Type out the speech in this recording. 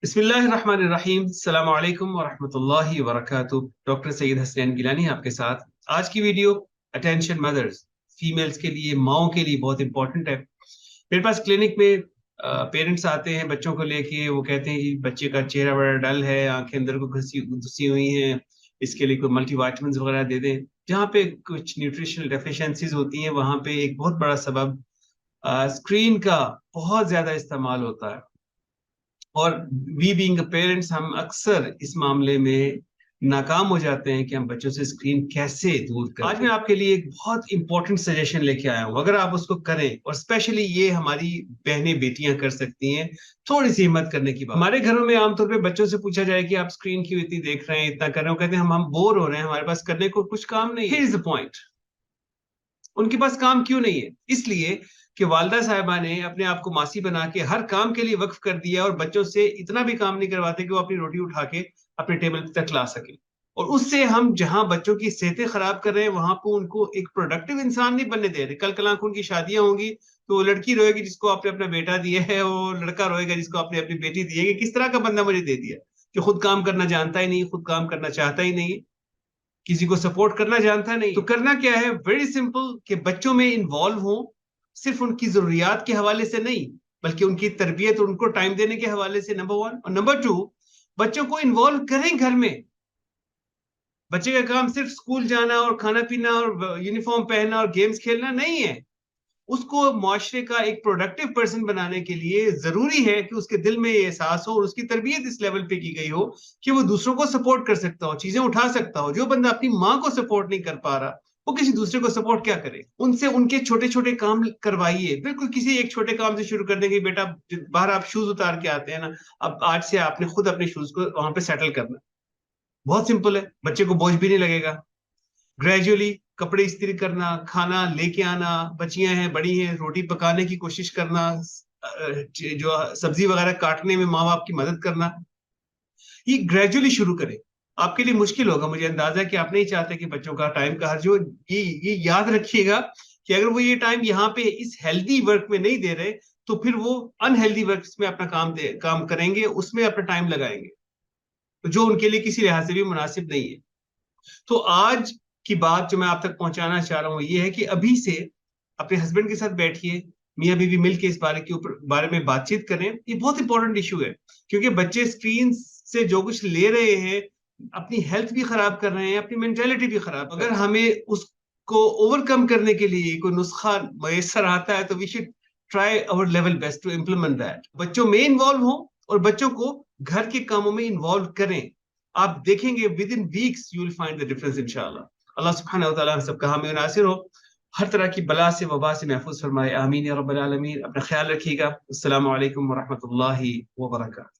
بسم اللہ الرحمن الرحیم، السلام علیکم ورحمۃ اللہ وبرکاتہ۔ ڈاکٹر سید حسنین گیلانی آپ کے ساتھ۔ آج کی ویڈیو اٹینشن مدرز، فیمیلز کے لیے، ماؤں کے لیے بہت امپورٹنٹ ہے۔ میرے پاس کلینک میں پیرنٹس آتے ہیں بچوں کو لے کے، وہ کہتے ہیں کہ بچے کا چہرہ بڑا ڈل ہے، آنکھیں اندر کو گھسی ہوئی ہیں، اس کے لیے کوئی ملٹی وائٹامنز وغیرہ دے دیں۔ جہاں پہ کچھ نیوٹریشنل ڈیفیشنسیز ہوتی ہیں، وہاں پہ ایک بہت بڑا سبب اسکرین کا بہت زیادہ استعمال ہوتا ہے، اور وی بینگ پیرنٹس ہم اکثر اس معاملے میں ناکام ہو جاتے ہیں کہ ہم بچوں سے اسکرین کیسے دور کریں۔ آج میں آپ کے لیے ایک بہت امپورٹنٹ سجیشن لے کے آیا ہوں، اگر آپ اس کو کریں، اور اسپیشلی یہ ہماری بہنیں بیٹیاں کر سکتی ہیں، تھوڑی سی ہمت کرنے کی بات۔ ہمارے گھروں میں عام طور پہ بچوں سے پوچھا جائے کہ آپ اسکرین کیوں اتنی دیکھ رہے ہیں، اتنا کر رہے ہیں، وہ کہتے ہیں ہم بور ہو رہے ہیں، ہمارے پاس کرنے کو کچھ کام نہیں ہے۔ Here is the point، ان کے پاس کام کیوں نہیں ہے؟ اس لیے کہ والدہ صاحبہ نے اپنے آپ کو ماسی بنا کے ہر کام کے لیے وقف کر دیا، اور بچوں سے اتنا بھی کام نہیں کرواتے کہ وہ اپنی روٹی اٹھا کے اپنے ٹیبل تک لا سکے۔ اور اس سے ہم جہاں بچوں کی صحتیں خراب کر رہے ہیں، وہاں پہ ان کو ایک پروڈکٹیو انسان نہیں بننے دے رہے۔ کل کل ان کی شادیاں ہوں گی تو وہ لڑکی روئے گی جس کو آپ نے اپنا بیٹا دیا ہے، وہ لڑکا روئے گا جس کو آپ نے اپنی بیٹی دی ہے، کہ کس طرح کا بندہ مجھے دے دیا، کہ خود کام کرنا جانتا ہی نہیں، خود کام کرنا چاہتا ہی نہیں، کسی کو سپورٹ کرنا جانتا نہیں۔ تو کرنا کیا ہے؟ ویری سمپل، کہ بچوں میں انوالو ہوں، صرف ان کی ضروریات کے حوالے سے نہیں، بلکہ ان کی تربیت اور ان کو ٹائم دینے کے حوالے سے، نمبر 1۔ اور نمبر 2، بچوں کو انوالو کریں گھر میں۔ بچے کا کام صرف اسکول جانا اور کھانا پینا اور یونیفارم پہننا اور گیمز کھیلنا نہیں ہے۔ اس کو معاشرے کا ایک پروڈکٹیو پرسن بنانے کے لیے ضروری ہے کہ اس کے دل میں یہ احساس ہو، اور اس کی تربیت اس لیول پہ کی گئی ہو کہ وہ دوسروں کو سپورٹ کر سکتا ہو، چیزیں اٹھا سکتا ہو۔ جو بندہ اپنی ماں کو سپورٹ نہیں کر پا رہا، وہ کسی دوسرے کو سپورٹ کیا کرے؟ ان سے ان کے چھوٹے چھوٹے کام کروائیے، بالکل کسی ایک چھوٹے کام سے شروع کر دیں گے۔ بیٹا باہر آپ شوز اتار کے آتے ہیں نا، اب آج سے آپ نے خود اپنے شوز کو وہاں پہ سیٹل کرنا۔ بہت سمپل ہے، بچے کو بوجھ بھی نہیں لگے گا۔ گریجولی کپڑے استری کرنا، کھانا لے کے آنا، بچیاں ہیں بڑی ہیں، روٹی پکانے کی کوشش کرنا، جو سبزی وغیرہ کاٹنے میں ماں باپ کی مدد کرنا، یہ گریجولی شروع کرے۔ آپ کے لیے مشکل ہوگا، مجھے اندازہ ہے کہ آپ نہیں چاہتے کہ بچوں کا ٹائم کا ہر جو یہ یاد رکھیے گا کہ اگر وہ یہ ٹائم یہاں پہ اس ہیلدی ورک میں نہیں دے رہے، تو پھر وہ انہیلدی ورکس میں اپنا کام کریں گے، اس میں اپنا ٹائم لگائیں گے، جو ان کے لیے کسی لحاظ سے بھی مناسب نہیں ہے۔ تو آج کی بات جو میں آپ تک پہنچانا چاہ رہا ہوں یہ ہے کہ ابھی سے اپنے ہسبینڈ کے ساتھ بیٹھیے، میاں بیوی مل کے اس بارے میں بات چیت کریں۔ یہ بہت امپورٹنٹ ایشو ہے، کیونکہ بچے اسکرین سے جو کچھ لے رہے ہیں، اپنی ہیلتھ بھی خراب کر رہے ہیں، اپنی مینٹلٹی بھی خراب۔ اگر ہمیں اس کو اوور کم کرنے کے لیے کوئی نسخہ میسر آتا ہے، تو we should try our level best to implement that. بچوں میں انوالو ہوں اور بچوں کو گھر کے کاموں میں انوالو کریں۔ آپ دیکھیں گے with in weeks you will find the difference انشاءاللہ۔ اللہ سبحانہ و تعالیٰ ہم سب کا حامی و ناصر ہو، ہر طرح کی بلا سے وبا سے محفوظ فرمائے، آمین یا رب العالمین۔ اپنا خیال رکھیے گا۔ السلام علیکم ورحمۃ اللہ وبرکاتہ۔